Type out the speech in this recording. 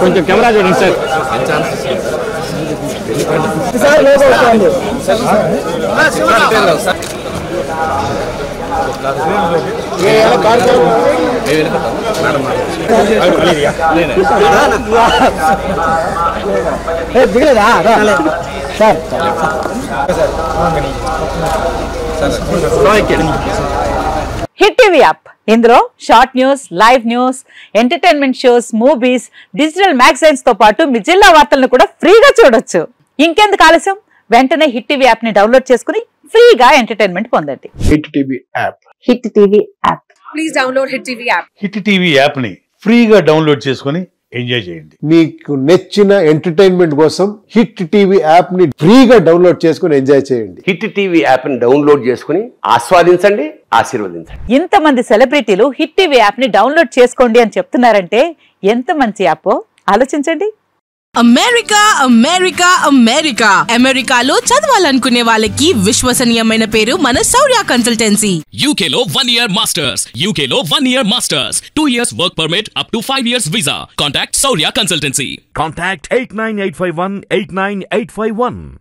కొంచెం కెమెరా చూడండి సార్. దిగలేదా సార్? హిట్ టీవీ యాప్ ఇందులో short news, live news, entertainment shows, movies, digital magazines తో పాటు మీ జిల్లా వార్తలను కూడా ఫ్రీగా చూడొచ్చు. ఇంకెందుకు ఆలస్యం, వెంటనే హిట్ టీవీ యాప్ ని డౌన్లోడ్ చేసుకుని ఫ్రీగా ఎంటర్టైన్మెంట్ పొందండి. Hit TV app. Hit TV app. Please download hit TV app. Hit TV app ని ఫ్రీగా డౌన్లోడ్ చేసుకుని ఎంజాయ్ చేయండి. మీకు నచ్చిన ఎంటర్టైన్మెంట్ కోసం హిట్ టీవీ యాప్ ని ఫ్రీగా డౌన్లోడ్ చేసుకుని ఎంజాయ్ చేయండి. హిట్ టీవీ యాప్ ని డౌన్లోడ్ చేసుకుని ఆస్వాదించండి, ఆశీర్వదించండి. ఇంతమంది సెలబ్రిటీలు హిట్ టీవీ యాప్ ని డౌన్లోడ్ చేసుకోండి అని చెప్తున్నారంటే ఎంత మంచి యాప్ ఆలోచించండి. అమెరికా అమెరికా అమెరికా అమెరికాలో చదవాలనుకునే వాళ్ళకి విశ్వసనీయమైన పేరు మన శౌర్య కన్సల్టెన్సీ. UK లో 1 year masters, UK లో 1 year masters, 2 years work permit up to 5 years visa. Contact Shaurya Consultancy. Contact 89851 89851.